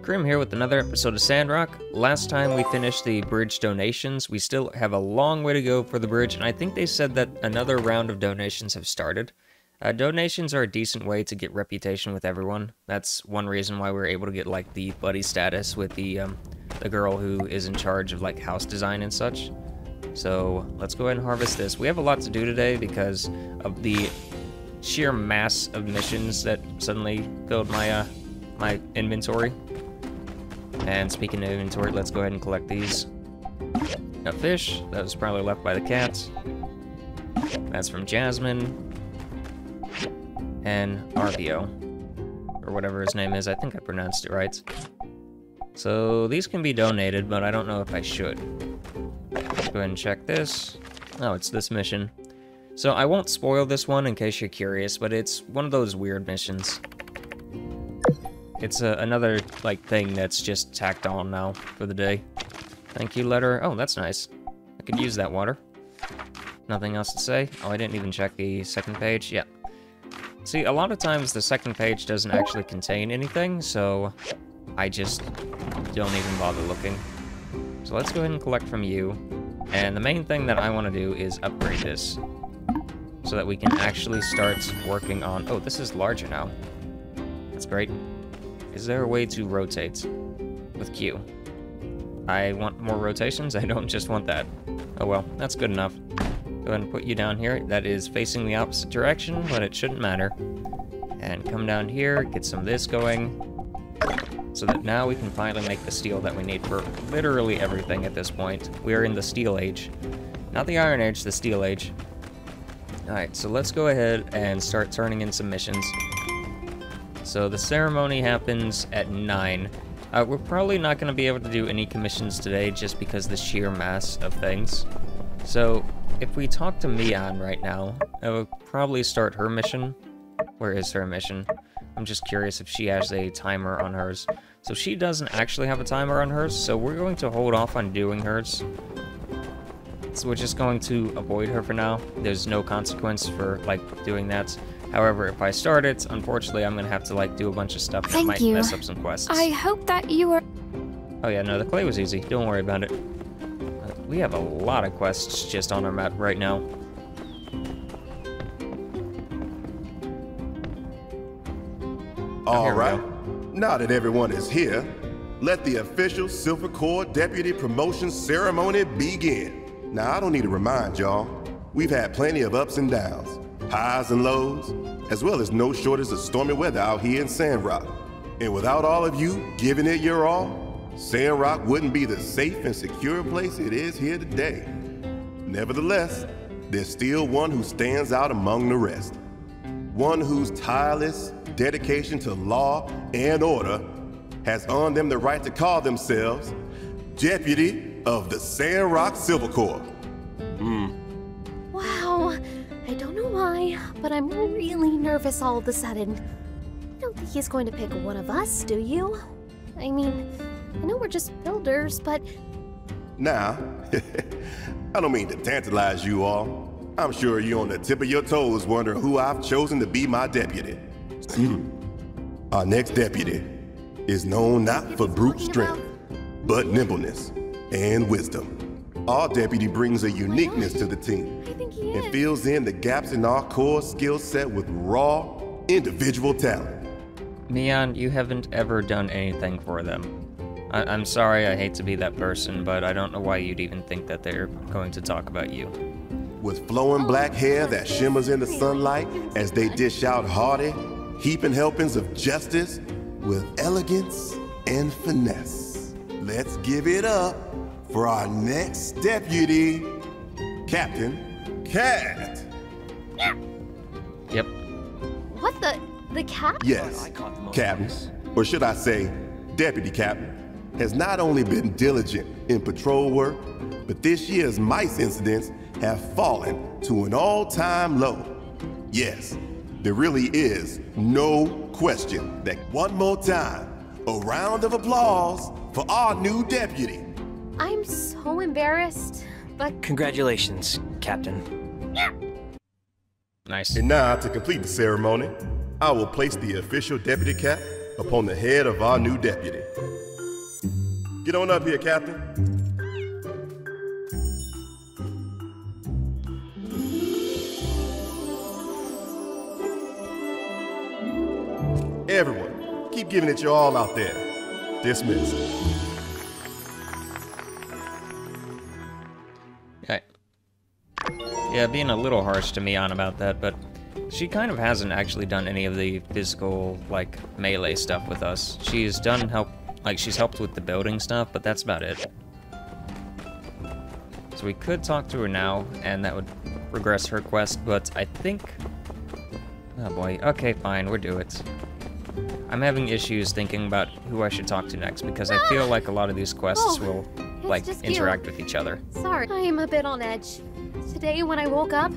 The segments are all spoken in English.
Crim here with another episode of Sandrock. Last time we finished the bridge donations. We still have a long way to go for the bridge, and I think they said that another round of donations have started. Donations are a decent way to get reputation with everyone. That's one reason why we were able to get like the buddy status with the girl who is in charge of like house design and such. So let's go ahead and harvest this. We have a lot to do today because of the sheer mass of missions that suddenly filled my my inventory. And speaking of inventory, let's go ahead and collect these. A fish that was probably left by the cats. That's from Jasmine. And Arvio, or whatever his name is. I think I pronounced it right. So these can be donated, but I don't know if I should. Let's go ahead and check this. Oh, it's this mission. So I won't spoil this one in case you're curious, but it's one of those weird missions. It's another, like, thing that's just tacked on now for the day. Thank you letter. Oh, that's nice. I could use that water. Nothing else to say. Oh, I didn't even check the second page. Yeah. See, a lot of times the second page doesn't actually contain anything, so I just don't even bother looking. So let's go ahead and collect from you. And the main thing that I want to do is upgrade this, so that we can actually start working on... Oh, this is larger now. That's great. Is there a way to rotate with Q? I want more rotations, I don't just want that. Oh well, that's good enough. Go ahead and put you down here. That is facing the opposite direction, but it shouldn't matter. And come down here, get some of this going, so that now we can finally make the steel that we need for literally everything at this point. We are in the Steel Age. Not the Iron Age, the Steel Age. Alright, so let's go ahead and start turning in some missions. So the ceremony happens at 9. We're probably not going to be able to do any commissions today just because of the sheer mass of things. So if we talk to Mian right now, I will probably start her mission. Where is her mission? I'm just curious if she has a timer on hers. So she doesn't actually have a timer on hers, so we're going to hold off on doing hers. So we're just going to avoid her for now. There's no consequence for, like, doing that. However, if I start it, unfortunately, I'm gonna have to, like, do a bunch of stuff that might mess up some quests. I hope that you are... Oh yeah, no, the clay was easy. Don't worry about it. We have a lot of quests just on our map right now. All right. Now that everyone is here, let the official Silver Corps Deputy Promotion Ceremony begin. Now, I don't need to remind y'all, we've had plenty of ups and downs, highs and lows, as well as no shortage of stormy weather out here in Sandrock. And without all of you giving it your all, Sandrock wouldn't be the safe and secure place it is here today. Nevertheless, there's still one who stands out among the rest. One whose tireless dedication to law and order has earned them the right to call themselves Deputy of the Sandrock Silver Corps. Wow, I don't know why, but I'm really nervous all of a sudden. I don't think he's going to pick one of us, do you? I mean, I know we're just builders, but... Now, I don't mean to tantalize you all. I'm sure you're on the tip of your toes wondering who I've chosen to be my deputy. Our next deputy is known not for brute strength, but nimbleness and wisdom. Our deputy brings a uniqueness to the team and fills in the gaps in our core skill set with raw, individual talent. Mian, you haven't ever done anything for them. I'm sorry, I hate to be that person, but I don't know why you'd even think that they're going to talk about you. With flowing black hair that shimmers in the sunlight as they dish out hearty, heaping helpings of justice with elegance and finesse. Let's give it up for our next deputy, Captain Cat. Yep. What the cat? Yes, Captain, or should I say, Deputy Captain, has not only been diligent in patrol work, but this year's mice incidents have fallen to an all-time low. Yes, there really is no question that one more time, a round of applause for our new deputy. I'm so embarrassed, but... Congratulations, Captain. Nice. And now, to complete the ceremony, I will place the official deputy cap upon the head of our new deputy. Get on up here, Captain. Everyone, keep giving it your all out there. Dismissed. Yeah, being a little harsh to Mian about that, but she kind of hasn't actually done any of the physical, like, melee stuff with us. She's done she's helped with the building stuff, but that's about it. So we could talk to her now, and that would progress her quest, but I think... Oh boy, okay, fine, we'll do it. I'm having issues thinking about who I should talk to next, because I feel like a lot of these quests will, like, interact with each other. Sorry, I am a bit on edge. Today, when I woke up,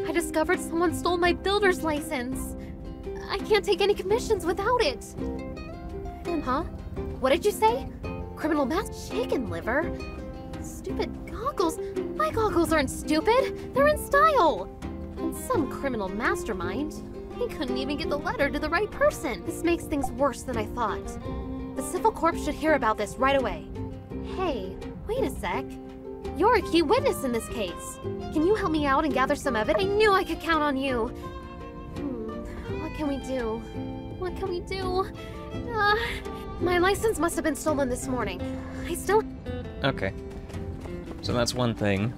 I discovered someone stole my builder's license. I can't take any commissions without it. Huh? What did you say? Criminal mask chicken liver? Stupid goggles? My goggles aren't stupid. They're in style. And some criminal mastermind. I couldn't even get the letter to the right person. This makes things worse than I thought. The Civil Corps should hear about this right away. Hey, wait a sec. You're a key witness in this case. Can you help me out and gather some evidence? I knew I could count on you. What can we do? What can we do? My license must have been stolen this morning. I still... Okay. So that's one thing.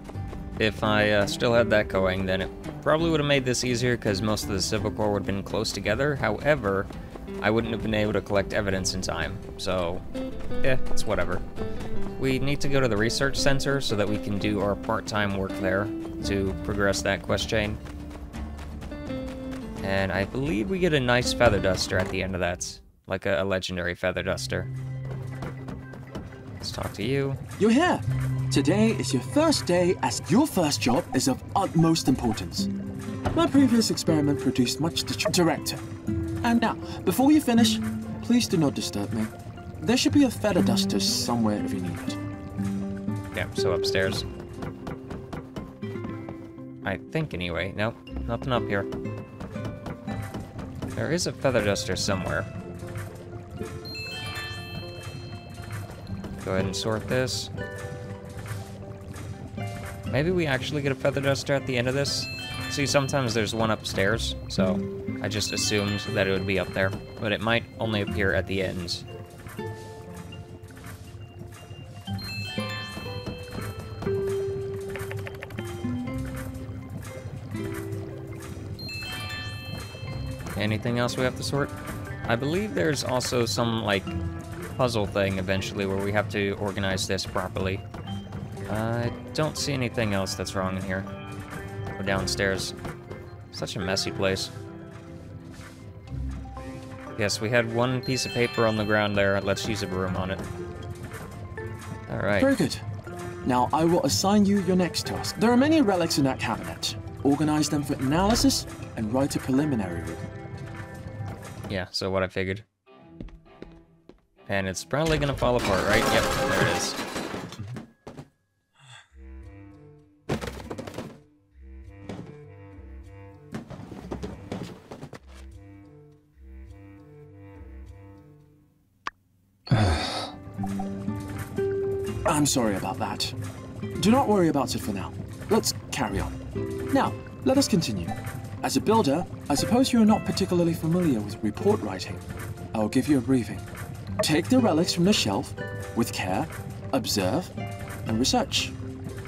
If I still had that going, then it probably would have made this easier because most of the Civil Corps would have been close together. However, I wouldn't have been able to collect evidence in time. So, it's whatever. We need to go to the research center so that we can do our part-time work there to progress that quest chain. And I believe we get a nice feather duster at the end of that. Like a legendary feather duster. Let's talk to you. You're here. Today is your first day as your first job is of utmost importance. My previous experiment produced much director. And now, before you finish, please do not disturb me. There should be a feather duster somewhere if you need it. Yeah, so upstairs. I think anyway. Nope, nothing up here. There is a feather duster somewhere. Go ahead and sort this. Maybe we actually get a feather duster at the end of this. See, sometimes there's one upstairs, so I just assumed that it would be up there, but it might only appear at the end. Anything else we have to sort? I believe there's also some, like, puzzle thing eventually where we have to organize this properly. I don't see anything else that's wrong in here. Or downstairs. Such a messy place. Yes, we had one piece of paper on the ground there. Let's use a broom on it. Alright. Very good. Now I will assign you your next task. There are many relics in that cabinet. Organize them for analysis and write a preliminary report. Yeah, so what I figured. And it's probably gonna fall apart, right? Yep, there it is. I'm sorry about that. Do not worry about it for now. Let's carry on. Now, let us continue. As a builder, I suppose you are not particularly familiar with report writing. I will give you a briefing. Take the relics from the shelf with care, observe, and research.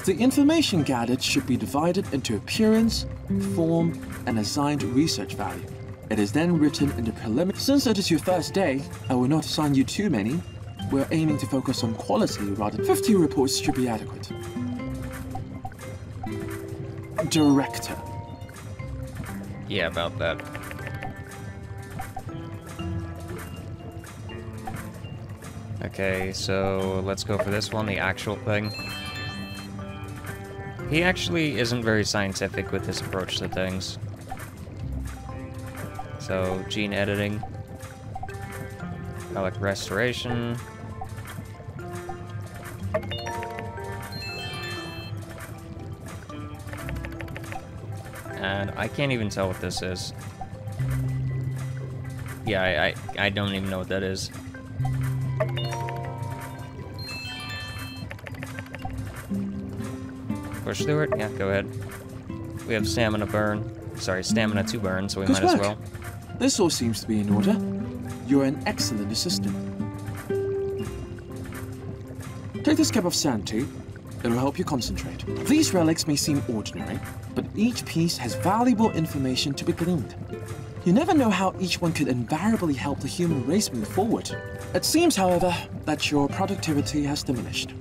The information gathered should be divided into appearance, form, and assigned research value. It is then written in the preliminary. Since it is your first day, I will not assign you too many. We're aiming to focus on quality rather than 50 reports should be adequate. Director. Yeah, about that. Okay, so let's go for this one, the actual thing. He actually isn't very scientific with his approach to things. So, gene editing. Relic restoration. And I can't even tell what this is. Yeah, I don't even know what that is. Push through it? Yeah, go ahead. We have stamina to burn, so we might as well. This all seems to be in order. You're an excellent assistant. Take this cup of sand tea. It'll help you concentrate. These relics may seem ordinary, but each piece has valuable information to be gleaned. You never know how each one could invariably help the human race move forward. It seems, however, that your productivity has diminished.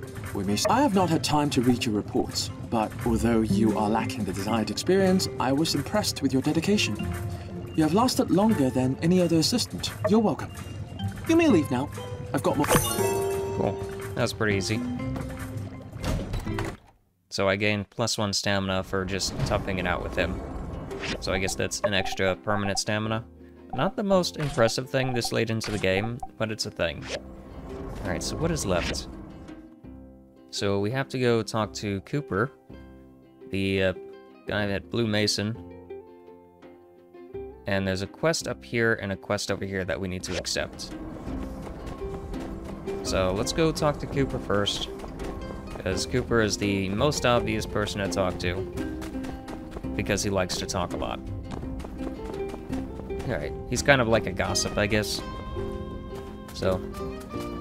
I have not had time to read your reports, but although you are lacking the desired experience, I was impressed with your dedication. You have lasted longer than any other assistant. You're welcome. You may leave now. I've got more. Cool. That was pretty easy. So I gained +1 stamina for just toughing it out with him. So I guess that's an extra permanent stamina. Not the most impressive thing this late into the game, but it's a thing. Alright, so what is left? So we have to go talk to Cooper, the guy at Blue Mason. And there's a quest up here and a quest over here that we need to accept. So let's go talk to Cooper first, because Cooper is the most obvious person to talk to, because he likes to talk a lot. Alright, he's kind of like a gossip, I guess. So,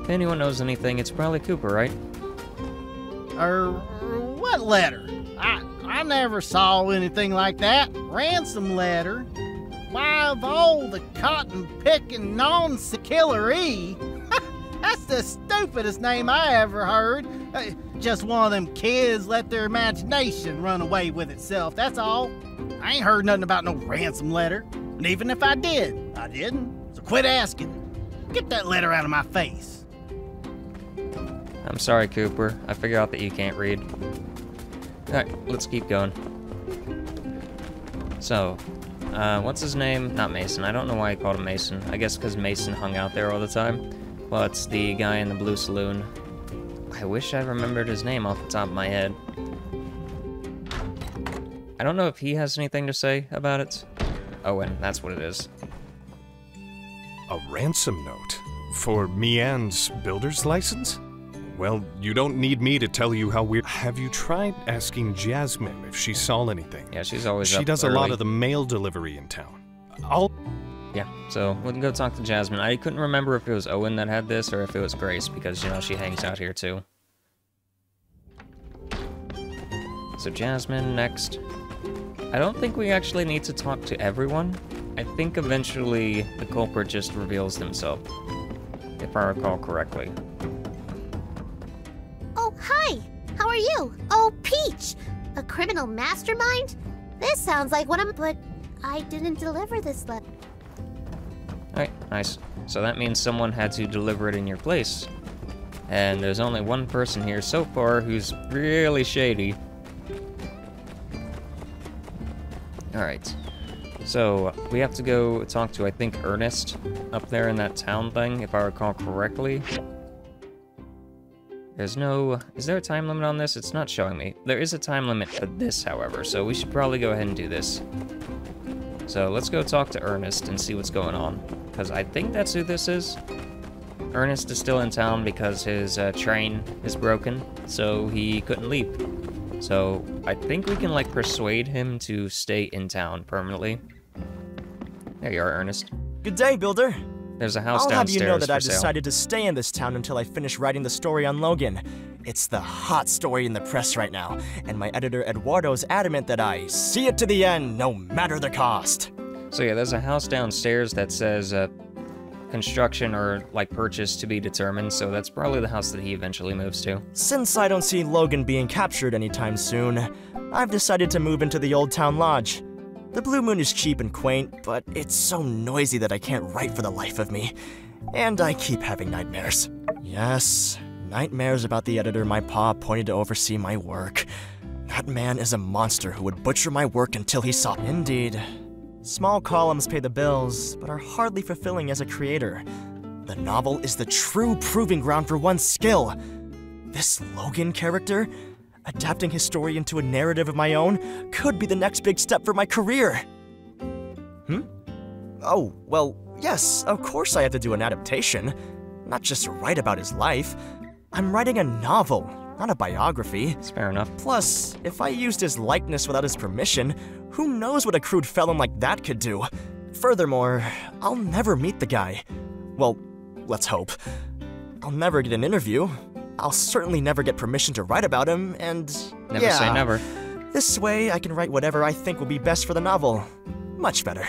if anyone knows anything, it's probably Cooper, right? What letter? I never saw anything like that. Ransom letter? Why, of all the cotton-picking non-sekillery, that's the stupidest name I ever heard. Just one of them kids let their imagination run away with itself, that's all. I ain't heard nothing about no ransom letter. And even if I did, I didn't. So quit asking. Get that letter out of my face. I'm sorry, Cooper. I figure out that you can't read. Alright, let's keep going. So, what's his name? Not Mason. I don't know why I called him Mason. I guess because Mason hung out there all the time. Well, it's the guy in the blue saloon. I wish I remembered his name off the top of my head. I don't know if he has anything to say about it. Owen, that's what it is. A ransom note? For Mian's builder's license? Well, you don't need me to tell you how weird. Have you tried asking Jasmine if she saw anything? Yeah, she's always She up does early. a lot of the mail delivery in town. Yeah, so we can go talk to Jasmine. I couldn't remember if it was Owen that had this or if it was Grace, because, you know, she hangs out here too. So Jasmine next. I don't think we actually need to talk to everyone. I think eventually the culprit just reveals himself, if I recall correctly. Oh, hi! How are you? Oh, Peach! A criminal mastermind? This sounds like what but I didn't deliver this letter. Alright, nice. So that means someone had to deliver it in your place. And there's only one person here so far who's really shady. Alright. So, we have to go talk to, I think, Ernest up there in that town thing, if I recall correctly. There's no... Is there a time limit on this? It's not showing me. There is a time limit for this, however, so we should probably go ahead and do this. So, let's go talk to Ernest and see what's going on. Because I think that's who this is. Ernest is still in town because his train is broken, so he couldn't leave. So, I think we can, like, persuade him to stay in town permanently. There you are, Ernest. Good day, Builder. There's a house I'll have downstairs you know that for I've sale. decided to stay in this town until I finish writing the story on Logan. It's the hot story in the press right now, and my editor Eduardo's adamant that I see it to the end, no matter the cost. So yeah, there's a house downstairs that says construction or like purchase to be determined, so that's probably the house that he eventually moves to. Since I don't see Logan being captured anytime soon, I've decided to move into the Old Town Lodge. The Blue Moon is cheap and quaint, but it's so noisy that I can't write for the life of me. And I keep having nightmares. Yes, nightmares about the editor my pa appointed to oversee my work. That man is a monster who would butcher my work until he saw. Indeed. Small columns pay the bills, but are hardly fulfilling as a creator. The novel is the true proving ground for one's skill. This Logan character, adapting his story into a narrative of my own, could be the next big step for my career. Oh, well, Yes, of course I have to do an adaptation. Not just write about his life. I'm writing a novel, not a biography. It's fair enough. Plus, if I used his likeness without his permission, who knows what a crude felon like that could do? Furthermore, I'll never meet the guy. Well, let's hope. I'll never get an interview. I'll certainly never get permission to write about him, and Never say never. This way, I can write whatever I think will be best for the novel. Much better.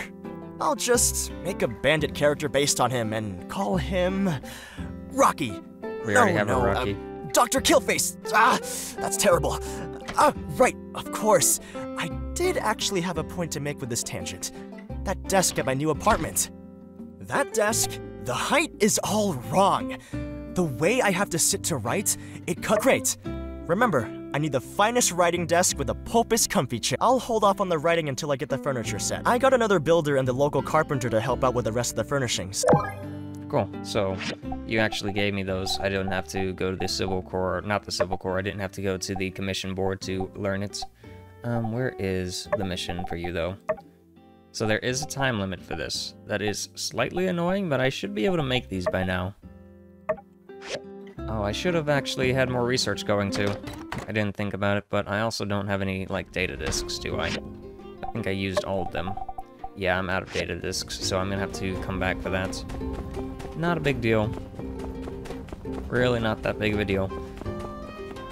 I'll just make a bandit character based on him and call him... Rocky. We already have a Rocky. Dr. Killface! That's terrible. Right, of course. I did actually have a point to make with this tangent. That desk at my new apartment. That desk, the height is all wrong. The way I have to sit to write, it cut great. Remember, I need the finest writing desk with the pulpest comfy chair. I'll hold off on the writing until I get the furniture set. I got another builder and the local carpenter to help out with the rest of the furnishings. Cool. So, you actually gave me those. I didn't have to go to the Civil Corps, not the Civil Corps, I didn't have to go to the Commission Board to learn it. Where is the mission for you, though? So there is a time limit for this. That is slightly annoying, but I should be able to make these by now. Oh, I should have actually had more research going, too. I didn't think about it, but I also don't have any, like, data disks, do I? I think I used all of them. Yeah, I'm out of data disks, so I'm gonna have to come back for that. Not a big deal. Really not that big of a deal.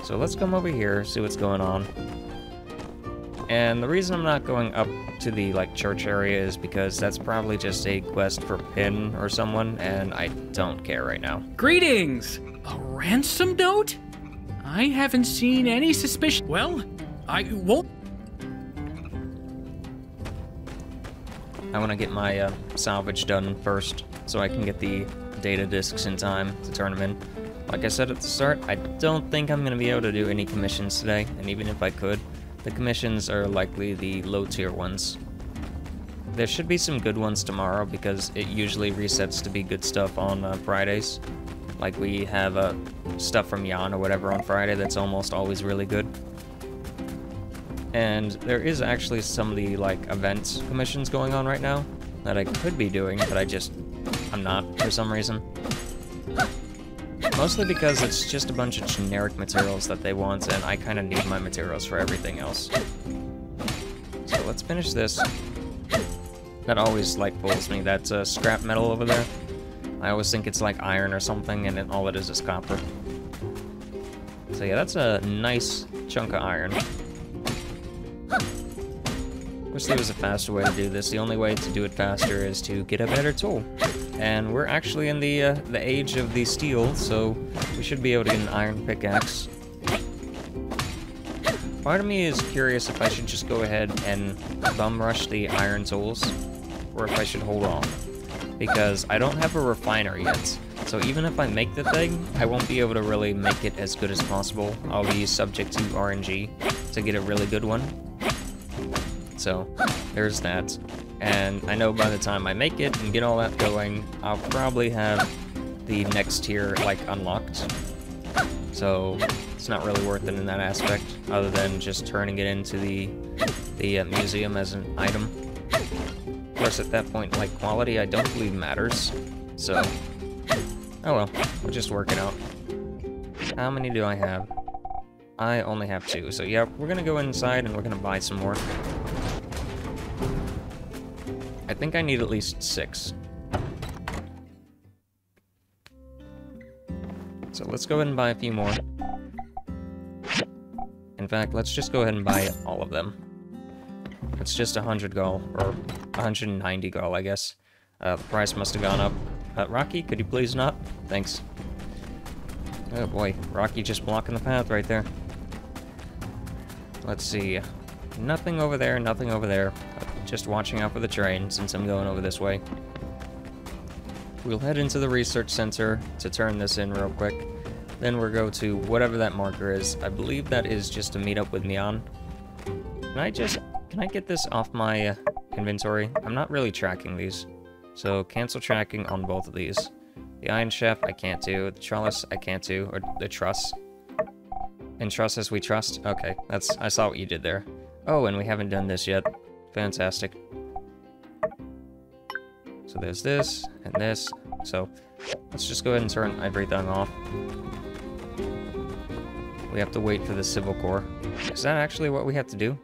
So let's come over here, see what's going on. And the reason I'm not going up to the, like, church area is because that's probably just a quest for Pin or someone, and I don't care right now. Greetings! A ransom note? I haven't seen any suspicion. Well, I won't. I want to get my salvage done first, so I can get the data disks in time to turn them in. Like I said at the start, I don't think I'm going to be able to do any commissions today, and even if I could, the commissions are likely the low-tier ones. There should be some good ones tomorrow, because it usually resets to be good stuff on Fridays. Like, we have stuff from Jan or whatever on Friday that's almost always really good. And there is actually some of the, like, event commissions going on right now that I could be doing, but I'm not for some reason. Mostly because it's just a bunch of generic materials that they want, and I kind of need my materials for everything else. So let's finish this. That always, like, fools me, that scrap metal over there. I always think it's like iron or something, and all it is copper. So yeah, that's a nice chunk of iron. Wish there was a faster way to do this. The only way to do it faster is to get a better tool. And we're actually in the age of the steel, so we should be able to get an iron pickaxe. Part of me is curious if I should just go ahead and bum rush the iron tools, or if I should hold on. Because I don't have a refiner yet, so even if I make the thing, I won't be able to really make it as good as possible. I'll be subject to RNG to get a really good one. So, there's that. And I know by the time I make it and get all that going, I'll probably have the next tier, like, unlocked. So, it's not really worth it in that aspect, other than just turning it into the museum as an item. Of course, at that point, like, quality I don't believe matters. So, oh well, we'll just work it out. How many do I have? I only have 2, so yeah, we're gonna go inside and we're gonna buy some more. I think I need at least 6. So let's go ahead and buy a few more. In fact, let's just go ahead and buy all of them. It's just 100 gol, or 190 gol, I guess. The price must have gone up. Rocky, could you please not? Thanks. Oh boy, Rocky just blocking the path right there. Let's see. Nothing over there, nothing over there. Just watching out for the train, since I'm going over this way. We'll head into the research center to turn this in real quick. Then we'll go to whatever that marker is. I believe that is just to meet up with Mian. Can I get this off my inventory? I'm not really tracking these. So cancel tracking on both of these. The iron shaft I can't do. The trellis I can't do. Or the truss. And truss as we trust? Okay, I saw what you did there. Oh, and we haven't done this yet. Fantastic. So there's this, and this. So let's just go ahead and turn everything off. We have to wait for the Civil Corps. Is that actually what we have to do?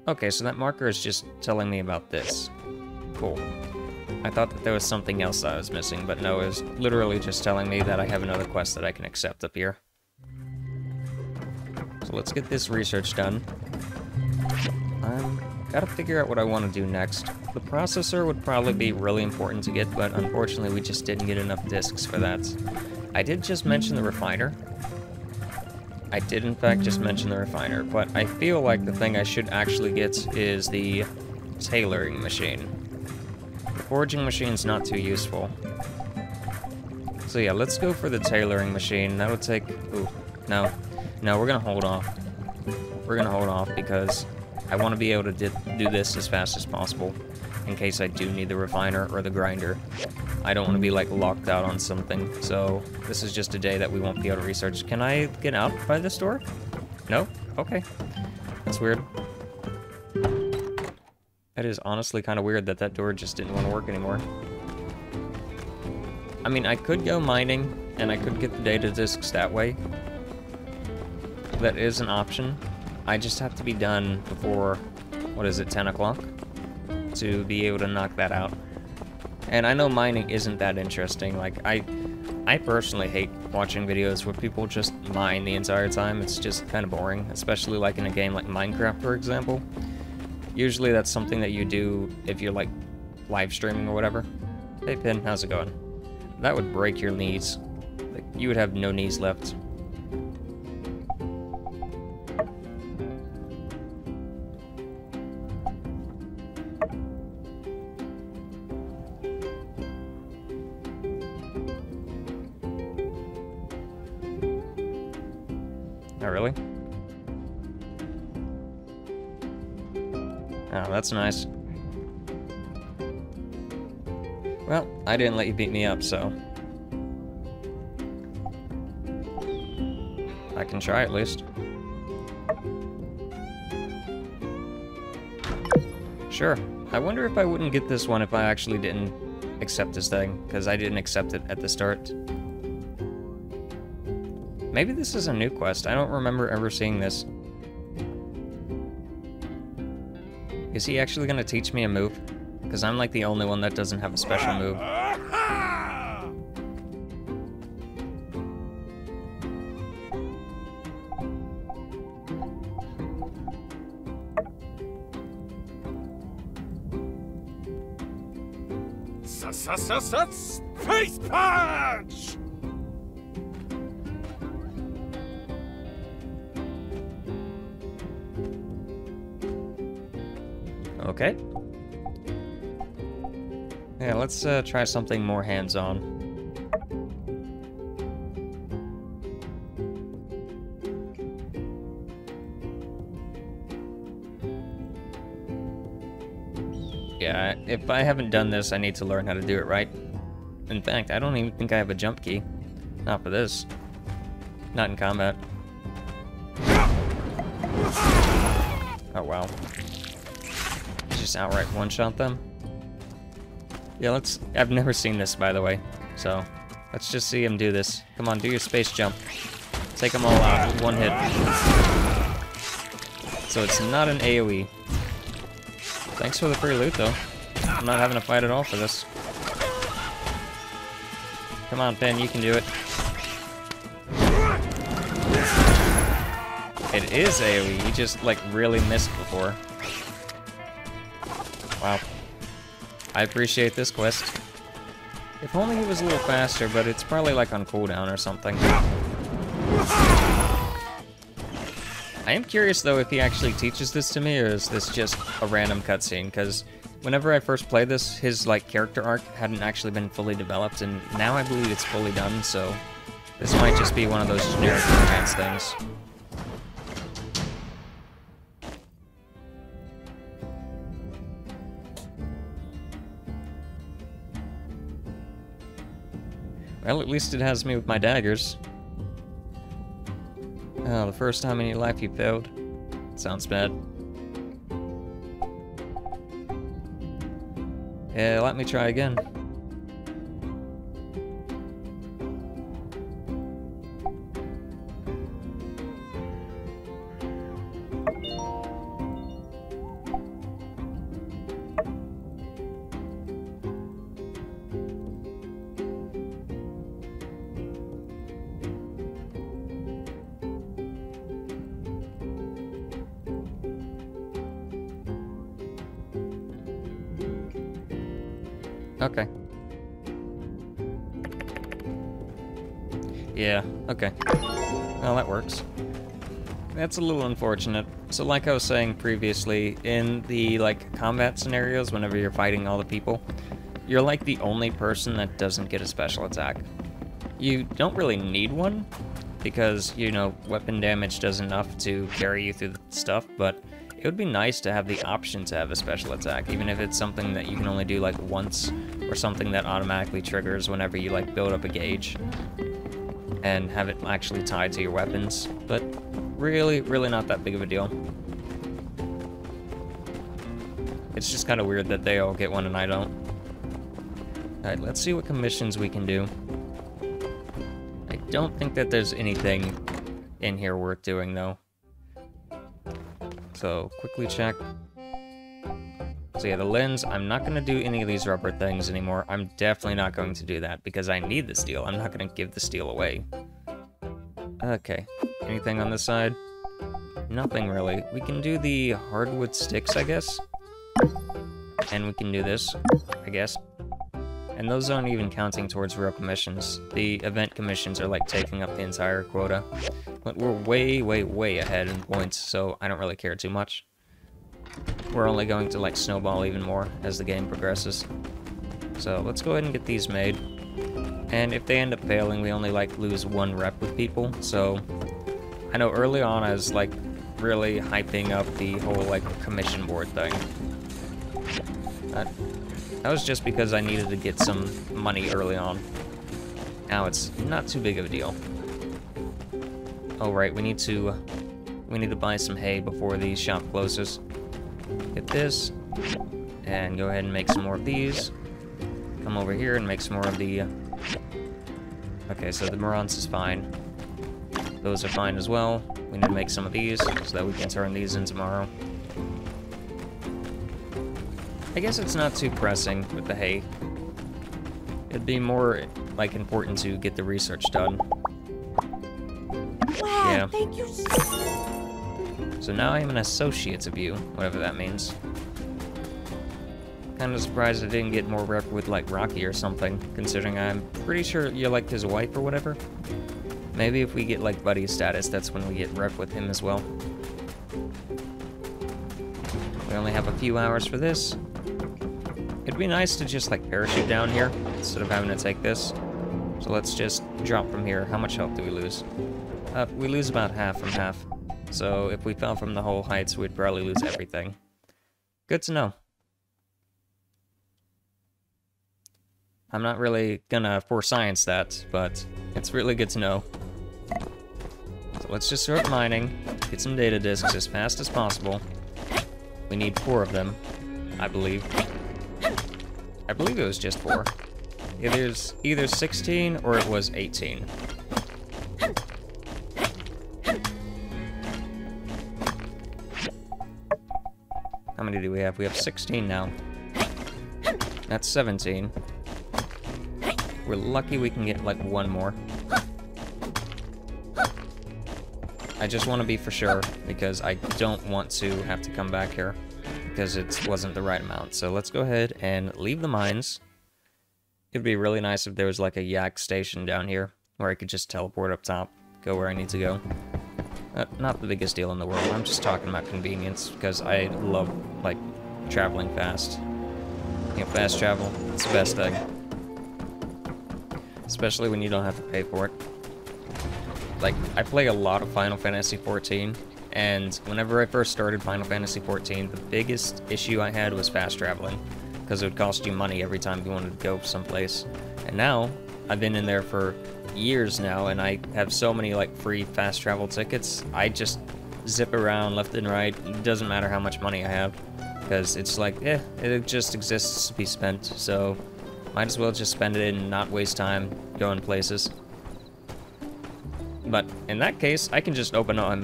Okay, so that marker is just telling me about this. Cool. I thought that there was something else that I was missing, but no, it was literally just telling me that I have another quest that I can accept up here. So let's get this research done. Gotta figure out what I want to do next. The processor would probably be really important to get, but unfortunately we just didn't get enough discs for that. I did just mention the refiner. I did in fact just mention the refiner, but I feel like the thing I should actually get is the tailoring machine. The forging machine's not too useful. So yeah, let's go for the tailoring machine. That would take... Ooh, no. No, we're gonna hold off. We're gonna hold off because I want to be able to do this as fast as possible in case I do need the refiner or the grinder. I don't want to be like locked out on something, so this is just a day that we won't be able to research. Can I get out by this door? No? Okay. That's weird. That is honestly kind of weird that that door just didn't want to work anymore. I mean, I could go mining, and I could get the data discs that way. That is an option. I just have to be done before, what is it, 10 o'clock? To be able to knock that out. And I know mining isn't that interesting. Like, I personally hate watching videos where people just mine the entire time. It's just kind of boring, especially like in a game like Minecraft, for example. Usually that's something that you do if you're like live streaming or whatever. Hey Pin, how's it going? That would break your knees. Like, you would have no knees left. Oh, really? Oh, that's nice. Well, I didn't let you beat me up, so... I can try at least. Sure. I wonder if I wouldn't get this one if I actually didn't accept this thing, because I didn't accept it at the start. Maybe this is a new quest. I don't remember ever seeing this. Is he actually gonna teach me a move? Because I'm like the only one that doesn't have a special move. Face punch! Okay. Yeah, let's try something more hands-on. Yeah, if I haven't done this, I need to learn how to do it right. In fact, I don't even think I have a jump key. Not for this. Not in combat. Oh, wow. Just outright one-shot them. Yeah, I've never seen this, by the way. So, let's just see him do this. Come on, do your space jump. Take them all out with one hit. So it's not an AoE. Thanks for the free loot, though. I'm not having a fight at all for this. Come on, Ben, you can do it. It is AoE, he just, like, really missed before. Wow. I appreciate this quest. If only it was a little faster, but it's probably, like, on cooldown or something. I am curious, though, if he actually teaches this to me, or is this just a random cutscene, because whenever I first played this, his, like, character arc hadn't actually been fully developed, and now I believe it's fully done, so this might just be one of those generic romance things. Well, at least it has me with my daggers. Oh, the first time in your life you failed. Sounds bad. Yeah, let me try again. Okay. Yeah, okay. Well, that works. That's a little unfortunate. So like I was saying previously, in the, like, combat scenarios, whenever you're fighting all the people, you're like the only person that doesn't get a special attack. You don't really need one, because, you know, weapon damage does enough to carry you through the stuff, but it would be nice to have the option to have a special attack, even if it's something that you can only do, like, once, or something that automatically triggers whenever you, like, build up a gauge, and have it actually tied to your weapons, but really, really not that big of a deal. It's just kind of weird that they all get one and I don't. Alright, let's see what commissions we can do. I don't think that there's anything in here worth doing, though. So, quickly check. So yeah, the lens, I'm not going to do any of these rubber things anymore. I'm definitely not going to do that, because I need the steel. I'm not going to give the steel away. Okay, anything on this side? Nothing really. We can do the hardwood sticks, I guess. And we can do this, I guess. And those aren't even counting towards real commissions. The event commissions are like taking up the entire quota. But we're way, way, way ahead in points, so I don't really care too much. We're only going to like snowball even more as the game progresses. So let's go ahead and get these made. And if they end up failing, we only like lose 1 rep with people. So I know early on I was like really hyping up the whole like commission board thing. That was just because I needed to get some money early on. Now it's not too big of a deal. Oh right, we need to buy some hay before the shop closes. Get this, and go ahead and make some more of these. Come over here and make some more of the... Okay, so the Morons is fine. Those are fine as well. We need to make some of these, so that we can turn these in tomorrow. I guess it's not too pressing with the hay. It'd be more, like, important to get the research done. Wow, Yeah. thank you So now I'm an associate of you, whatever that means. Kinda surprised I didn't get more rep with, like, Rocky or something, considering I'm pretty sure you're, like, his wife or whatever. Maybe if we get, like, buddy status, that's when we get rep with him as well. We only have a few hours for this. It'd be nice to just, like, parachute down here, instead of having to take this. So let's just drop from here. How much health do we lose? We lose about half from half. So if we fell from the whole heights, we'd probably lose everything. Good to know. I'm not really gonna force science that, but it's really good to know. So let's just start mining, get some data disks as fast as possible. We need 4 of them, I believe. I believe it was just 4. Either 16 or it was 18. How many do we have? We have 16 now. That's 17. We're lucky we can get, like, 1 more. I just want to be for sure, because I don't want to have to come back here, because it wasn't the right amount. So let's go ahead and leave the mines. It'd be really nice if there was, like, a yak station down here, where I could just teleport up top, go where I need to go. Not the biggest deal in the world, I'm just talking about convenience, because I love, like, traveling fast. You know, fast travel, it's the best thing. Especially when you don't have to pay for it. Like, I play a lot of Final Fantasy XIV, and whenever I first started Final Fantasy XIV, the biggest issue I had was fast traveling, because it would cost you money every time you wanted to go someplace. And now, I've been in there for years now, and I have so many, like, free fast travel tickets. I just zip around left and right. It doesn't matter how much money I have. because it's like, it just exists to be spent, so might as well just spend it and not waste time going places. But in that case, I can just open up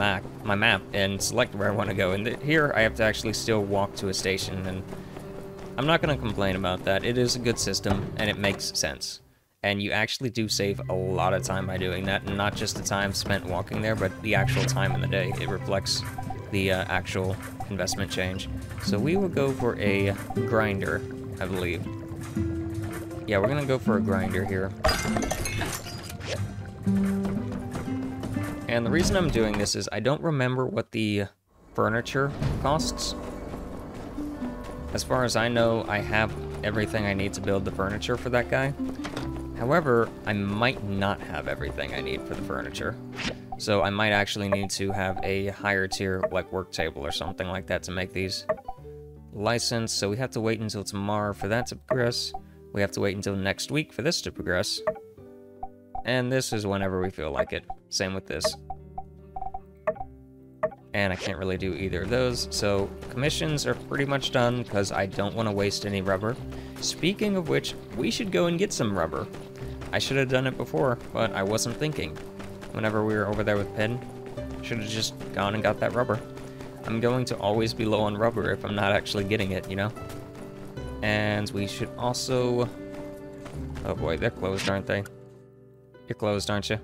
my map and select where I want to go. And here, I have to actually still walk to a station, and I'm not going to complain about that. It is a good system, and it makes sense. And you actually do save a lot of time by doing that, and not just the time spent walking there, but the actual time in the day. It reflects the actual investment change. So we will go for a grinder, I believe. Yeah, we're going to go for a grinder here. And the reason I'm doing this is I don't remember what the furniture costs. As far as I know, I have everything I need to build the furniture for that guy. However, I might not have everything I need for the furniture. So I might actually need to have a higher tier, like work table or something like that to make these. License, so we have to wait until tomorrow for that to progress. We have to wait until next week for this to progress. And this is whenever we feel like it. Same with this. And I can't really do either of those, so commissions are pretty much done because I don't want to waste any rubber. Speaking of which, we should go and get some rubber. I should have done it before, but I wasn't thinking. Whenever we were over there with Penn, should have just gone and got that rubber. I'm going to always be low on rubber if I'm not actually getting it, you know? And we should also... Oh boy, they're closed, aren't they? You're closed, aren't you?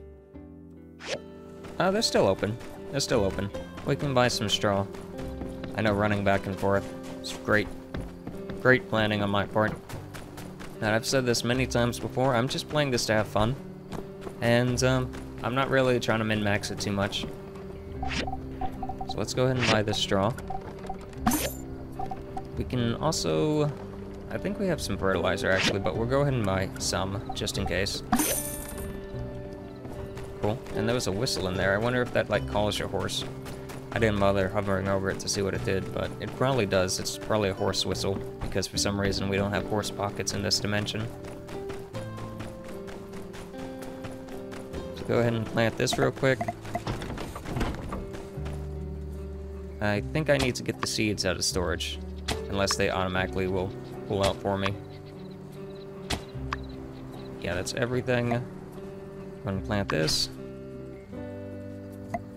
They're still open. They're still open. We can buy some straw. I know running back and forth. It's great. Great planning on my part. And I've said this many times before, I'm just playing this to have fun. And, I'm not really trying to min-max it too much. So let's go ahead and buy this straw. We can also... I think we have some fertilizer, actually, but we'll go ahead and buy some, just in case. Cool. And there was a whistle in there. I wonder if that, like, calls your horse. I didn't bother hovering over it to see what it did, but it probably does. It's probably a horse whistle, because for some reason we don't have horse pockets in this dimension. So go ahead and plant this real quick. I think I need to get the seeds out of storage, unless they automatically will pull out for me. Yeah, that's everything. I'm gonna plant this.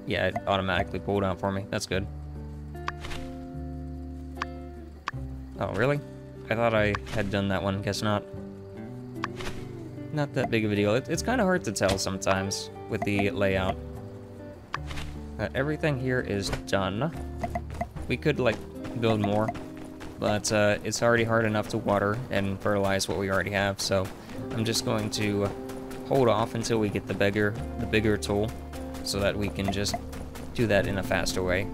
Yeah, it automatically pulled out for me. That's good. Oh, really? I thought I had done that one. Guess not. Not that big of a deal. It's kind of hard to tell sometimes with the layout. Everything here is done. We could, like, build more, but it's already hard enough to water and fertilize what we already have, so I'm just going to hold off until we get the bigger tool, so that we can just do that in a faster way.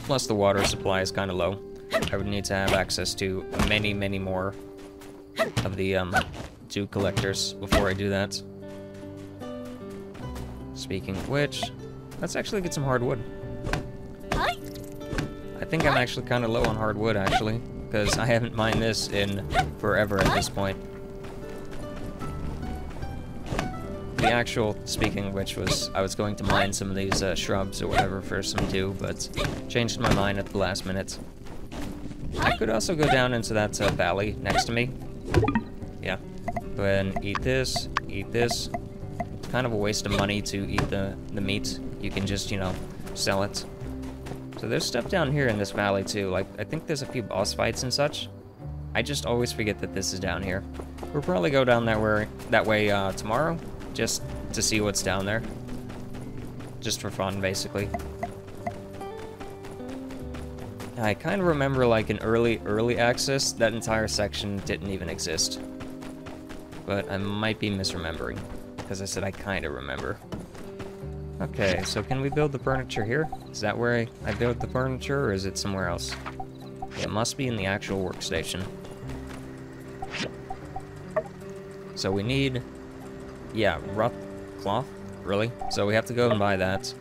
Plus the water supply is kind of low. I would need to have access to many, many more of the dew collectors before I do that. Speaking of which, let's actually get some hardwood. I think I'm actually kind of low on hardwood, actually, because I haven't mined this in forever at this point. The actual, speaking of which, was I was going to mine some of these shrubs or whatever for some dew, but changed my mind at the last minute. I could also go down into that valley next to me. Yeah. Go ahead and eat this, eat this. It's kind of a waste of money to eat the meat. You can just, you know, sell it. So there's stuff down here in this valley too. Like, I think there's a few boss fights and such. I just always forget that this is down here. We'll probably go down that way tomorrow, just to see what's down there. Just for fun, basically. I kind of remember, like, in early access, that entire section didn't even exist. But I might be misremembering, because I said I kind of remember. Okay, so can we build the furniture here? Is that where I build the furniture, or is it somewhere else? It must be in the actual workstation. So we need... yeah, rough cloth? Really? So we have to go and buy that.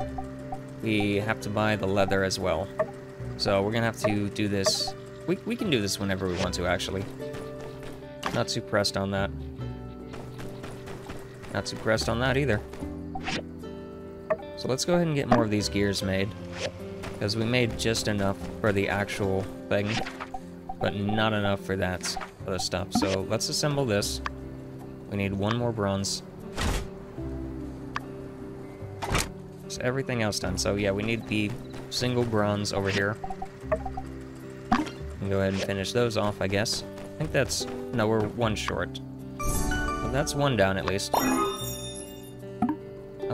We have to buy the leather as well. So we're gonna have to do this... We can do this whenever we want to, actually. Not too pressed on that. Not too pressed on that either. So let's go ahead and get more of these gears made. Because we made just enough for the actual thing, but not enough for that other stuff. So let's assemble this. We need one more bronze. Is everything else done? So yeah, we need the single bronze over here. Go ahead and finish those off, I guess. I think that's... no, we're one short. Well, that's one down at least. Oh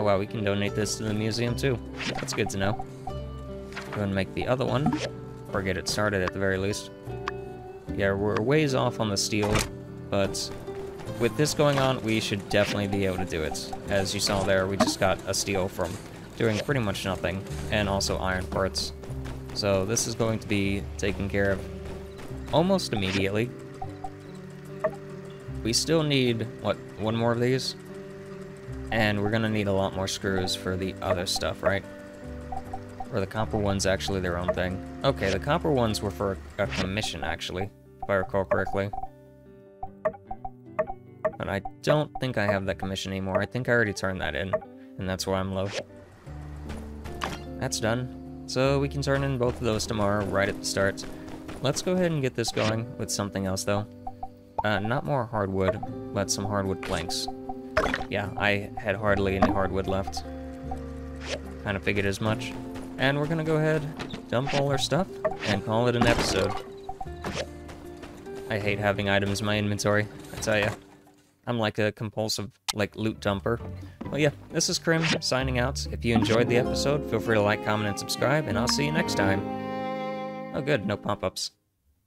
wow, we can donate this to the museum too. That's good to know. Go ahead and make the other one, or get it started at the very least. Yeah, we're ways off on the steel, but with this going on, we should definitely be able to do it. As you saw there, we just got a steel from doing pretty much nothing, and also iron parts. So this is going to be taken care of almost immediately. We still need, what, one more of these? And we're gonna need a lot more screws for the other stuff, right? Or the copper one's actually their own thing. Okay, the copper ones were for a commission, actually, if I recall correctly. But I don't think I have that commission anymore. I think I already turned that in, and that's why I'm low. That's done. So we can turn in both of those tomorrow, right at the start. Let's go ahead and get this going with something else, though. Not more hardwood, but some hardwood planks. Yeah, I had hardly any hardwood left. Kind of figured as much. And we're gonna go ahead, dump all our stuff, and call it an episode. I hate having items in my inventory, I tell ya. I'm like a compulsive, like, loot dumper. Well, yeah, this is Crim, signing out. If you enjoyed the episode, feel free to like, comment, and subscribe, and I'll see you next time. Oh good, no pop-ups.